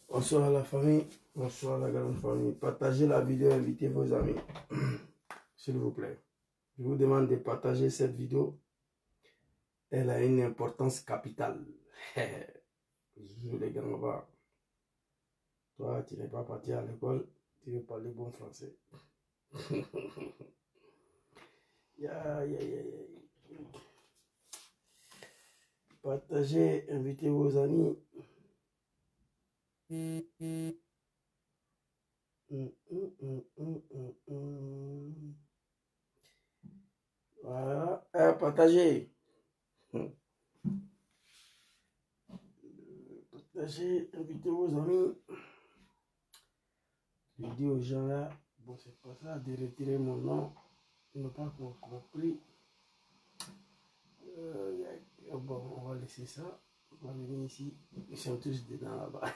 Bonsoir à la famille, bonsoir à la grande famille. Partagez la vidéo, invitez vos amis, s'il vous plaît. Je vous demande de partager cette vidéo. Elle a une importance capitale. Je les gars, va. Toi, tu n'es pas parti à l'école, tu veux parler bon français. Partagez, invitez vos amis. Voilà, partagez. Partagez, invitez vos amis. Je dis aux gens là, bon c'est pas ça de retirer mon nom, ils n'ont pas compris. Bon, on va laisser ça. On va venir ici. Ils sont tous dedans là-bas.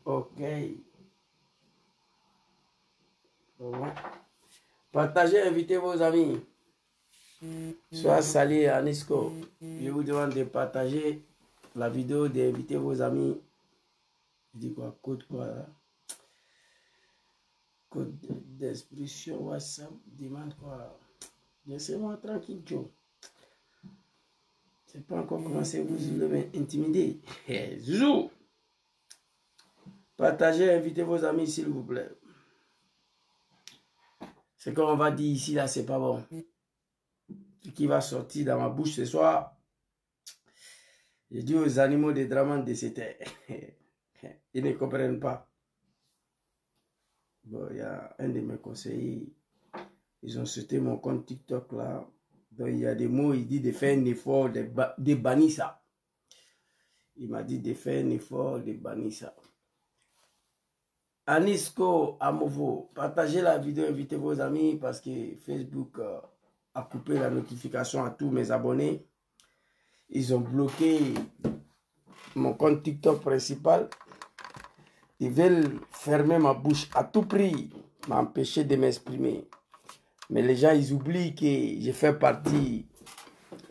Ok. Bon. Partagez, invitez vos amis. Soit Salé Anisco. Je vous demande de partager la vidéo, d'inviter vos amis. Je dis quoi? Code quoi là? Code d'expression WhatsApp. Demande quoi? Laissez-moi tranquille, Joe. Je ne sais pas encore commencé, vous voulez m'intimider. Zou! Partagez, invitez vos amis, s'il vous plaît. Ce qu'on va dire ici, là, c'est pas bon. Ce qui va sortir dans ma bouche ce soir, je dis aux animaux des Draman de cette terre. Ils ne comprennent pas. Bon, il y a un de mes conseillers, ils ont sauté mon compte TikTok là. Donc il y a des mots, il dit de faire un effort, de bannir ça. Il m'a dit de faire un effort, de bannir ça. Anisco Amovo, partagez la vidéo, invitez vos amis parce que Facebook a coupé la notification à tous mes abonnés. Ils ont bloqué mon compte TikTok principal. Ils veulent fermer ma bouche à tout prix, m'empêcher de m'exprimer. Mais les gens, ils oublient que je fais partie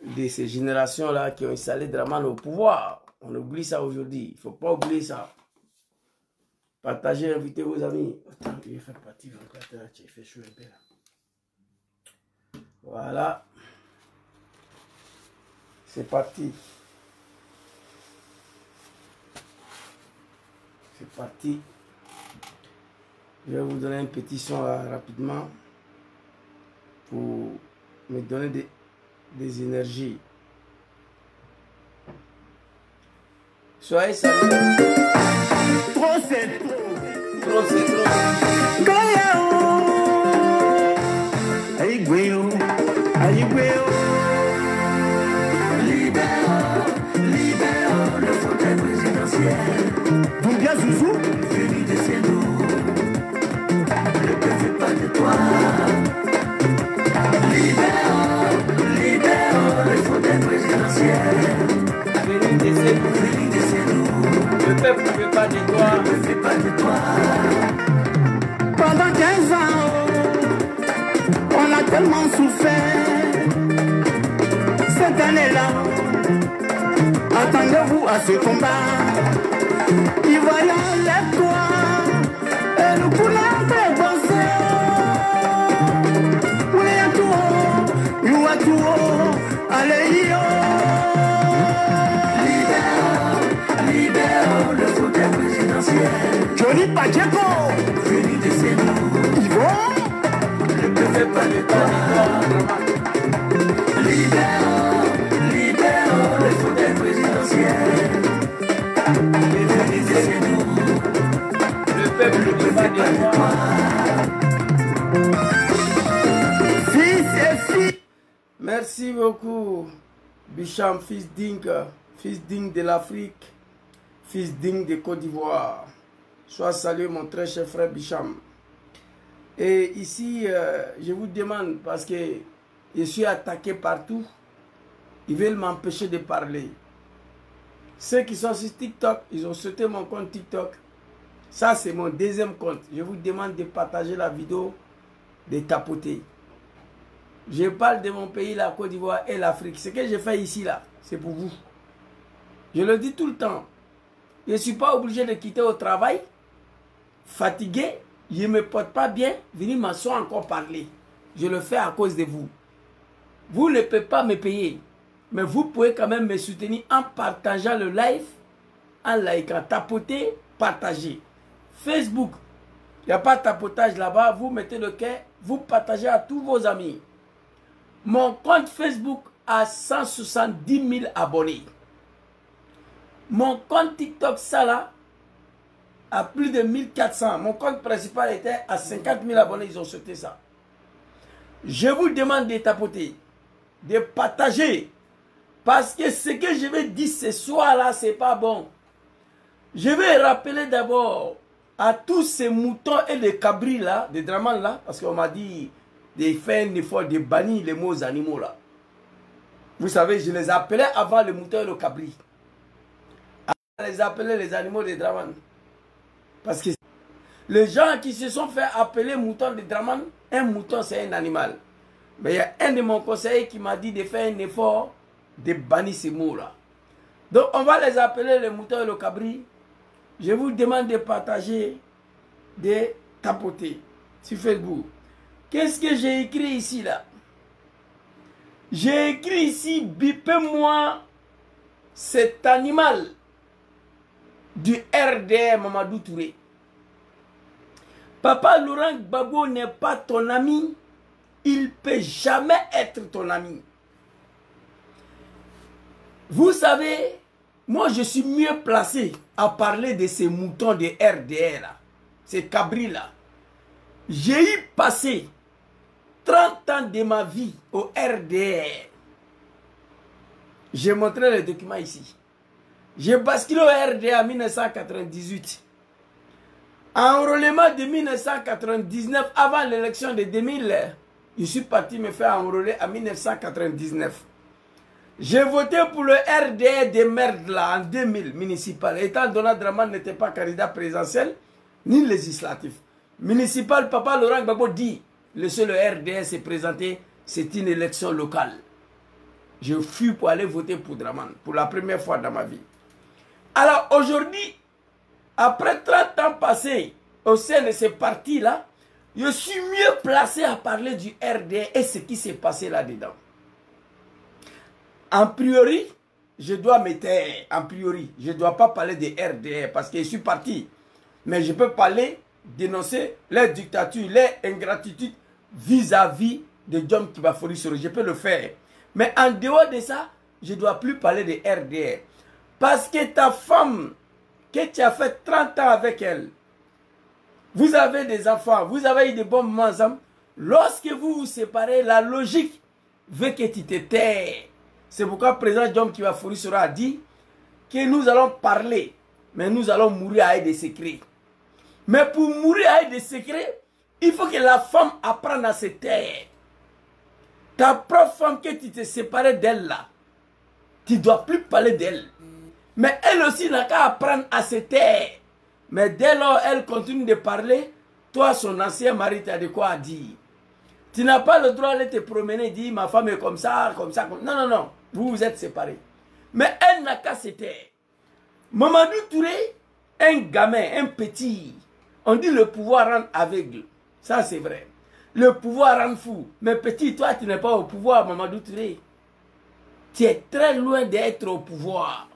de ces générations-là qui ont installé Draman au pouvoir. On oublie ça aujourd'hui. Il ne faut pas oublier ça. Partagez, invitez vos amis. Attends, je vais faire partie de ventilateur. Il fait chaud un peu là. Voilà. C'est parti. C'est parti. Je vais vous donner un petit son là, rapidement pour me donner des énergies. Soyez salués. Trop c'est trop. Trop c'est trop. Libérons le fauteuil présidentiel. Doumbia Zouzou, venu de chez nous. Ne te fais pas de toi. Libérons le fauteuil présidentiel. Venu de chez nous. Le peuple ne veut pas de toi. Ne te fais pas de toi. Pendant 15 ans, on a tellement souffert. Cette année-là, attendez-vous à ce combat. Ivoirien, lève-toi et nous pouvons dépenser. Oui, à tout, nous à tout, allez, yo. Libérons le fauteuil présidentiel. Johnny Pacheco, venu de chez nous. Yvon, ne te fais pas de toi. Libérons le fauteuil présidentiel. Venu de chez nous. Le peuple ne veut pas de toi. Fils et filles. Merci beaucoup, Bicham, fils digne de l'Afrique, fils digne de Côte d'Ivoire. Sois salué, mon très cher frère Bicham. Et ici, je vous demande, parce que je suis attaqué partout, ils veulent m'empêcher de parler. Ceux qui sont sur TikTok, ils ont sauté mon compte TikTok. Ça, c'est mon deuxième compte. Je vous demande de partager la vidéo, de tapoter. Je parle de mon pays, la Côte d'Ivoire et l'Afrique. Ce que je fais ici, là, c'est pour vous. Je le dis tout le temps. Je ne suis pas obligé de quitter au travail, fatigué, je ne me porte pas bien, venir m'asseoir encore parler. Je le fais à cause de vous. Vous ne pouvez pas me payer, mais vous pouvez quand même me soutenir en partageant le live, en likant, tapoter, partager. Facebook, il n'y a pas de tapotage là-bas, vous mettez le cœur, vous partagez à tous vos amis. Mon compte Facebook a 170 000 abonnés. Mon compte TikTok, ça là, a plus de 1400. Mon compte principal était à 50 000 abonnés, ils ont sauté ça. Je vous demande de tapoter, de partager, parce que ce que je vais dire ce soir là, c'est pas bon. Je vais rappeler d'abord à tous ces moutons et les cabris là, des Dramane là, parce qu'on m'a dit de faire un effort de bannir les mots animaux là. Vous savez, je les appelais avant les moutons et le cabri. Je les appelais les animaux de Dramane. Parce que les gens qui se sont fait appeler moutons de Dramane, un mouton c'est un animal. Mais il y a un de mon conseillers qui m'a dit de faire un effort de bannir ces mots là. Donc on va les appeler les moutons et le cabri. Je vous demande de partager, de tapoter sur Facebook. Qu'est-ce que j'ai écrit ici là? J'ai écrit ici, bipez-moi cet animal du RDR Mamadou Touré. Papa Laurent Gbagbo n'est pas ton ami. Il ne peut jamais être ton ami. Vous savez, moi je suis mieux placé à parler de ces moutons de RDR là, ces cabris là. J'ai eu passé 30 ans de ma vie au RDR. J'ai montré les documents ici. J'ai basculé au RDR en 1998. Enrôlement de 1999, avant l'élection de 2000, je suis parti me faire enrôler en 1999. J'ai voté pour le RDR de merde là en 2000 municipal. Étant donné que Dramane n'était pas candidat présidentiel ni législatif. Municipal, Papa Laurent Gbagbo dit, le seul RDR s'est présenté, c'est une élection locale. Je fus pour aller voter pour Dramane, pour la première fois dans ma vie. Alors aujourd'hui, après 30 ans passés au sein de ces partis-là, je suis mieux placé à parler du RDR et ce qui s'est passé là-dedans. En priori, je dois me taire. En priori, je ne dois pas parler de RDR parce que je suis parti. Mais je peux parler, dénoncer les dictatures, les ingratitudes vis-à-vis de Djom Kibafori Soro. Je peux le faire. Mais en dehors de ça, je ne dois plus parler de RDR. Parce que ta femme, que tu as fait 30 ans avec elle, vous avez des enfants, vous avez eu des bons moments ensemble. Lorsque vous vous séparez, la logique veut que tu te tais. C'est pourquoi le président Djom Kibafori Soro a dit que nous allons parler, mais nous allons mourir avec des secrets. Mais pour mourir avec des secrets, il faut que la femme apprenne à se taire. Ta propre femme que tu t'es séparé d'elle là, tu ne dois plus parler d'elle. Mais elle aussi n'a qu'à apprendre à se taire. Mais dès lors elle continue de parler, toi son ancien mari t'a de quoi dire. Tu n'as pas le droit d'aller te promener et dire ma femme est comme ça, comme ça. Comme... Non, non, non. Vous vous êtes séparés. Mais elle n'a qu'à se taire. Mamadou Touré, un gamin, un petit. On dit le pouvoir rend aveugle. Ça c'est vrai. Le pouvoir rend fou. Mais petit, toi tu n'es pas au pouvoir, Mamadou Touré. Tu es très loin d'être au pouvoir.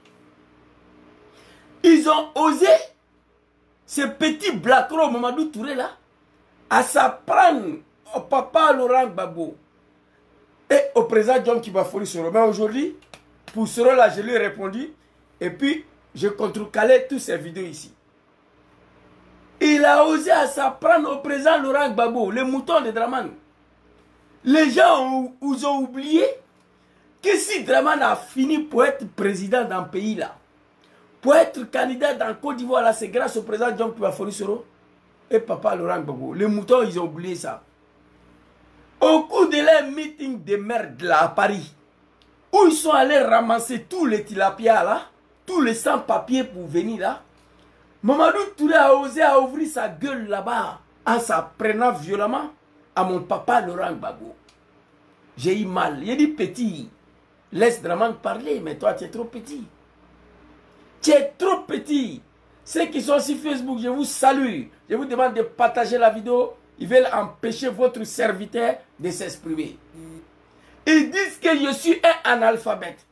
Ils ont osé, ce petit blacro Mamadou Touré là, à s'apprendre au papa Laurent Gbagbo et au président Djom Kibafori Soro. Mais aujourd'hui, pour Soro là, je lui ai répondu et puis je contrecalais toutes ces vidéos ici. Il a osé à s'apprendre au président Laurent Gbagbo, le mouton de Dramane. Les gens ont oublié que si Dramane a fini pour être président dans le pays là, pour être candidat dans Côte d'Ivoire là, c'est grâce au président Djom Kibafori Soro. et papa Laurent Gbagbo. Les moutons, ils ont oublié ça. Au cours de leur meeting de merde là à Paris, où ils sont allés ramasser tous les tilapias là, tous les sans-papiers pour venir là, Mamadou Touré a osé à ouvrir sa gueule là-bas en s'en prenant violemment à mon papa Laurent Gbagbo. J'ai eu mal. Il a dit petit, laisse Dramane parler, mais toi tu es trop petit. Tu es trop petit. Ceux qui sont sur Facebook, je vous salue. Je vous demande de partager la vidéo. Ils veulent empêcher votre serviteur de s'exprimer. Ils disent que je suis un analphabète.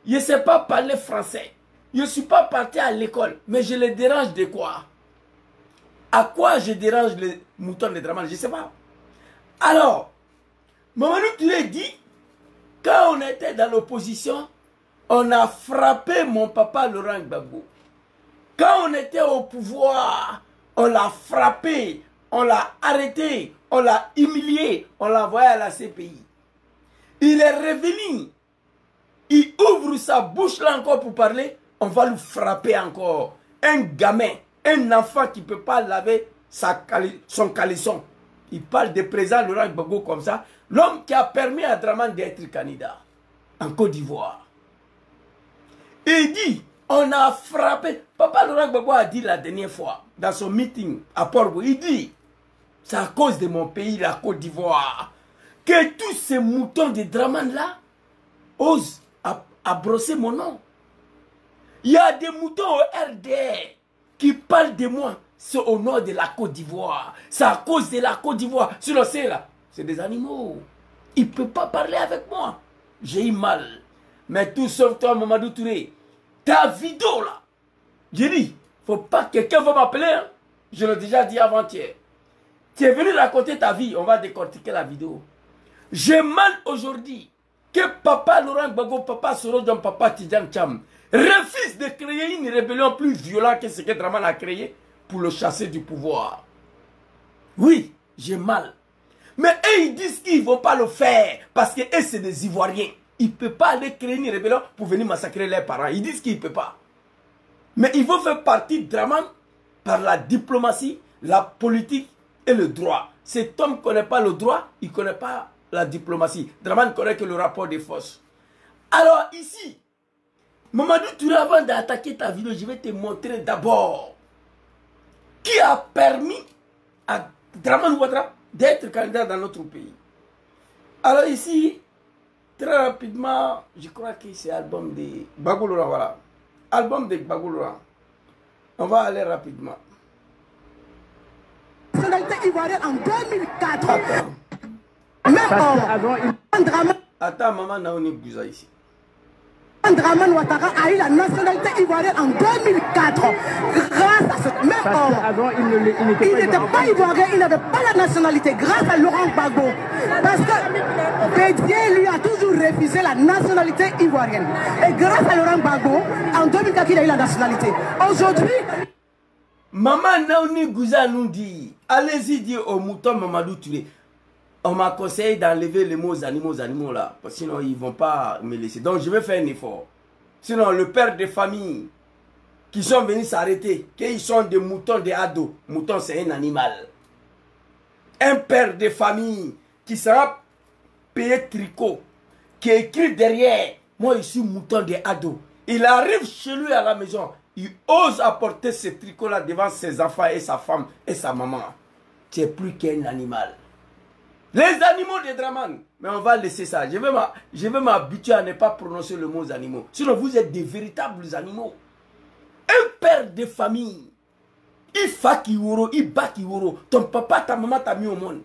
Je ne sais pas parler français. Je ne suis pas parti à l'école. Mais je les dérange de quoi? À quoi je dérange les moutons de Dramane? Je ne sais pas. Alors, Mamadou Touré dit, quand on était dans l'opposition, on a frappé mon papa Laurent Gbagbo. Quand on était au pouvoir, on l'a frappé, on l'a arrêté, on l'a humilié, on l'a envoyé à la CPI. Il est revenu, il ouvre sa bouche là encore pour parler, on va lui frapper encore. Un gamin, un enfant qui ne peut pas laver son caleçon. Il parle de président Laurent Gbagbo comme ça, l'homme qui a permis à Dramane d'être candidat en Côte d'Ivoire. Il dit, on a frappé. Papa Laurent Gbagbo a dit la dernière fois, dans son meeting à Port-Bou, il dit, c'est à cause de mon pays, la Côte d'Ivoire, que tous ces moutons de Dramane là osent à brosser mon nom. Il y a des moutons au RDR qui parlent de moi. C'est au nord de la Côte d'Ivoire. C'est à cause de la Côte d'Ivoire. Sinon, c'est là. C'est des animaux. Ils ne peuvent pas parler avec moi. J'ai eu mal. Mais tout sauf toi, Mamadou Touré. Ta vidéo là. J'ai dit, faut pas que quelqu'un va m'appeler. Hein? Je l'ai déjà dit avant-hier. Tu es venu raconter ta vie. On va décortiquer la vidéo. J'ai mal aujourd'hui que papa Laurent Gbagbo, papa Sorodjan, papa Tidjane Cham refuse de créer une rébellion plus violente que ce que Dramane a créé pour le chasser du pouvoir. Oui, j'ai mal. Mais eux, ils disent qu'ils ne vont pas le faire parce que eux, c'est des Ivoiriens. Ils ne peuvent pas aller créer une rébellion pour venir massacrer leurs parents. Ils disent qu'ils ne peuvent pas. Mais ils vont faire partie de Dramane par la diplomatie, la politique et le droit. Cet homme ne connaît pas le droit, il ne connaît pas la diplomatie. Dramane ne connaît que le rapport des forces. Alors ici, Mamadou Touré, avant d'attaquer ta vidéo, je vais te montrer d'abord qui a permis à Dramane Ouattara d'être candidat dans notre pays. Alors ici, très rapidement, je crois que c'est l'album de Gbagbo Laurent, voilà. Album de Gbagbo Laurent. On va aller rapidement. Nationalité ivoirienne en 2004. Attends, maman Naouni Bouza ici. Dramane Ouattara a eu la nationalité ivoirienne en 2004 grâce à ce même homme. Il n'était pas ivoirien, il n'avait pas la nationalité grâce à Laurent Gbagbo. Parce que Bédier lui a toujours refusé la nationalité ivoirienne. Et grâce à Laurent Gbagbo, en 2004, il a eu la nationalité. Aujourd'hui... Maman Naouni Bouza nous dit, allez-y dire au mouton Mamadou Touré. On m'a conseillé d'enlever les mots animaux là. Parce que sinon, ils ne vont pas me laisser. Donc, je vais faire un effort. Sinon, le père de famille qui sont venus s'arrêter, qu'ils sont des moutons, des ados. Mouton, c'est un animal. Un père de famille qui sera payé tricot, qui écrit derrière, moi, je suis mouton des ados. Il arrive chez lui à la maison. Il ose apporter ce tricot-là devant ses enfants et sa femme et sa maman. Tu n'es plus qu'un animal. Les animaux de Dramane. Mais on va laisser ça. Je vais m'habituer à ne pas prononcer le mot animaux. Sinon, vous êtes des véritables animaux. Un père de famille. Il fa Kiworo, il bat Kiworo. Ton papa, ta maman t'a mis au monde.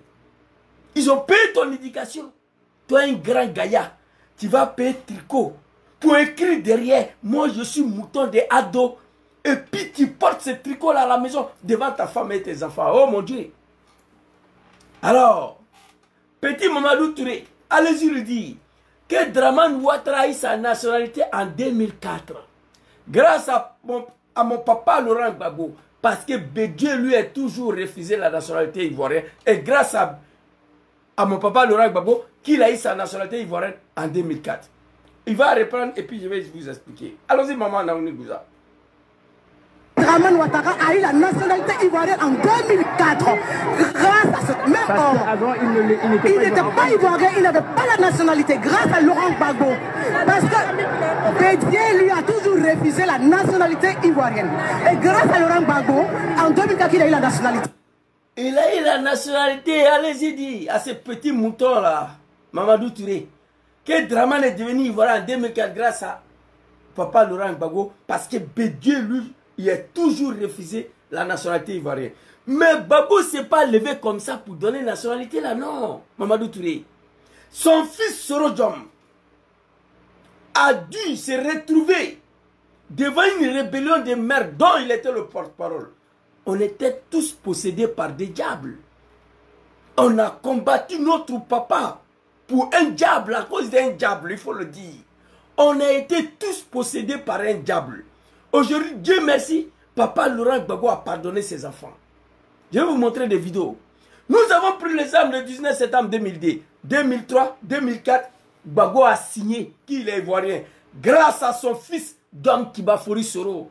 Ils ont payé ton éducation. Toi, un grand gaillard, tu vas payer tricot pour écrire derrière. Moi, je suis mouton des ados. Et puis, tu portes ce tricot-là à la maison devant ta femme et tes enfants. Oh mon Dieu. Alors, petit Mamadou Touré, allez-y lui dire que Dramane Ouattara a eu sa nationalité en 2004. Grâce à mon papa Laurent Gbagbo. Parce que Bédieu lui a toujours refusé la nationalité ivoirienne. Et grâce à mon papa Laurent Gbagbo, qu'il a eu sa nationalité ivoirienne en 2004. Il va reprendre et puis je vais vous expliquer. Allons-y, maman Naouni Bouza. Draman Ouattara a eu la nationalité ivoirienne en 2004 grâce à ce même homme. Avant, il n'était pas ivoirien, il n'avait pas la nationalité grâce à Laurent Gbagbo. Parce que Bédié lui a toujours refusé la nationalité ivoirienne. Et grâce à Laurent Gbagbo, en 2004, il a eu la nationalité. Il a eu la nationalité, allez-y dire, à ces petits moutons-là, Mamadou Touré, que Draman est devenu ivoirien en 2004 grâce à Papa Laurent Gbagbo, parce que Bédié, lui, il a toujours refusé la nationalité ivoirienne. Mais Gbagbo ne s'est pas levé comme ça pour donner la nationalité là, non, Mamadou Touré. Son fils Soro Diom a dû se retrouver devant une rébellion des mères dont il était le porte-parole. On était tous possédés par des diables. On a combattu notre papa pour un diable, à cause d'un diable, il faut le dire. On a été tous possédés par un diable. Aujourd'hui, Dieu merci, Papa Laurent Gbagbo a pardonné ses enfants. Je vais vous montrer des vidéos. Nous avons pris les armes le 19 septembre 2002. 2003, 2004, Gbagbo a signé qu'il est ivoirien grâce à son fils Dom Kibafori Soro.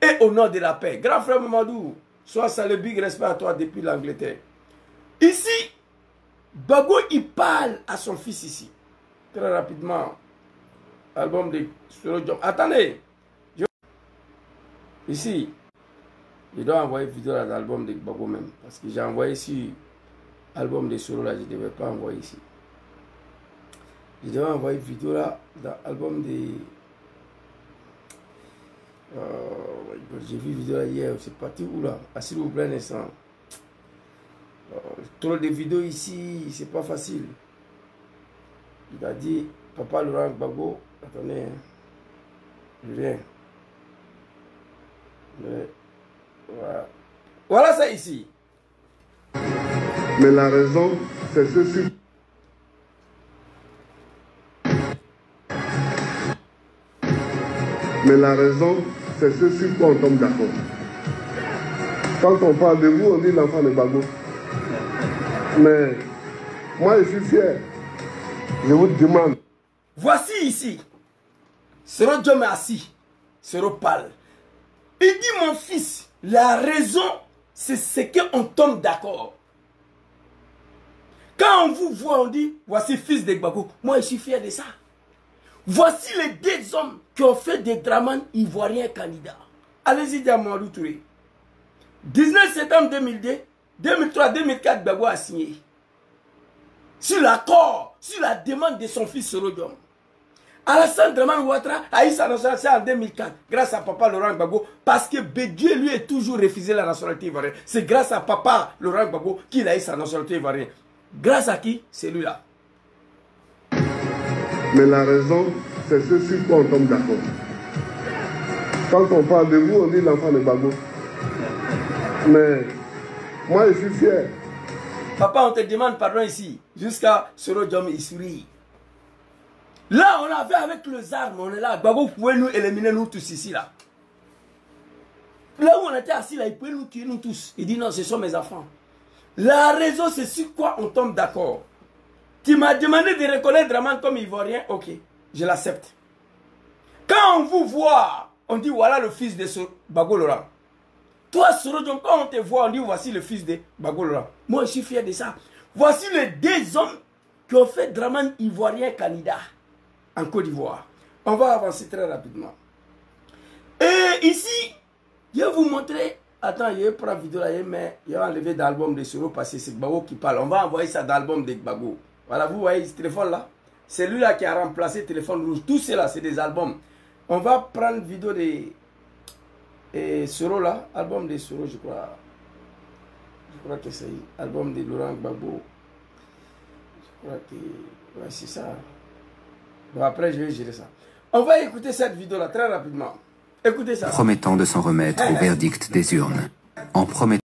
Et au nom de la paix. Grand frère Mamadou, sois salué, big respect à toi depuis l'Angleterre. Ici, Gbagbo, il parle à son fils ici. Très rapidement. Album de Soro Diom. Attendez. Ici, je dois envoyer vidéo à l'album de Gbagbo même. Parce que j'ai envoyé ici l'album de Soro là, je ne devais pas envoyer ici. Je devais envoyer vidéo là dans l'album de... j'ai vu vidéo là hier, c'est parti où là? Ah, s'il vous plaît, un instant. Trop de vidéos ici, c'est pas facile. Il a dit, Papa Laurent Gbagbo, attendez, hein. Je viens. Mais, voilà. Voilà ça ici. Mais la raison, c'est ceci. Mais la raison, c'est ce sur quoi on tombe d'accord. Quand on parle de vous, on dit l'enfant de Gbagbo. Mais moi, je suis fier. Je vous demande. Voici ici. Soro Diom est assis. Soro parle. Il dit, mon fils, la raison, c'est ce qu'on tombe d'accord. Quand on vous voit, on dit, voici fils de Gbagbo. Moi, je suis fier de ça. Voici les deux hommes qui ont fait des Draman ivoiriens candidats. Allez-y, dire à Mamadou Touré. 19 septembre 2002, 2003, 2004, Gbagbo a signé. Sur l'accord, sur la demande de son fils Soro Diom. Alassane Draman Ouattara a eu sa nationalité en 2004, grâce à Papa Laurent Gbagbo, parce que Bédié lui a toujours refusé la nationalité ivoirienne. C'est grâce à Papa Laurent Gbagbo qu'il a eu sa nationalité ivoirienne. Grâce à qui? C'est lui là. Mais la raison, c'est ce sur quoi on tombe d'accord. Quand on parle de vous, on dit l'enfant de Gbagbo. Mais moi, je suis fier. Papa, on te demande pardon ici. Jusqu'à Soro Diom, il sourit. Là, on avait avec les armes, on est là. Gbagbo, vous pouvez nous éliminer, nous tous ici, là. Là où on était assis, là, il pouvait nous tuer, nous tous. Il dit non, ce sont mes enfants. La raison, c'est sur quoi on tombe d'accord. Tu m'as demandé de reconnaître Draman comme ivoirien, ok, je l'accepte. Quand on vous voit, on dit voilà le fils de Gbagbo Laurent. Toi, Soro Diom, quand on te voit, on dit voici le fils de Gbagbo Laurent. Moi, je suis fier de ça. Voici les deux hommes qui ont fait Draman ivoirien candidat en Côte d'Ivoire. On va avancer très rapidement. Et ici, je vais vous montrer. Attends, je vais prendre la vidéo là, mais je vais enlever dans l'album de Soro parce que c'est Gbagbo qui parle. On va envoyer ça dans l'album de Gbagbo. Voilà, vous voyez ce téléphone là. C'est lui là qui a remplacé le téléphone rouge. Tout cela, c'est des albums. On va prendre vidéo de Soro là. Album de Soro, je crois. Je crois que c'est album de Laurent Gbagbo. Je crois que... ouais, c'est ça. Bon, après, je vais gérer ça. On va écouter cette vidéo là très rapidement. Écoutez ça. Promettant de s'en remettre au verdict des urnes. En promettant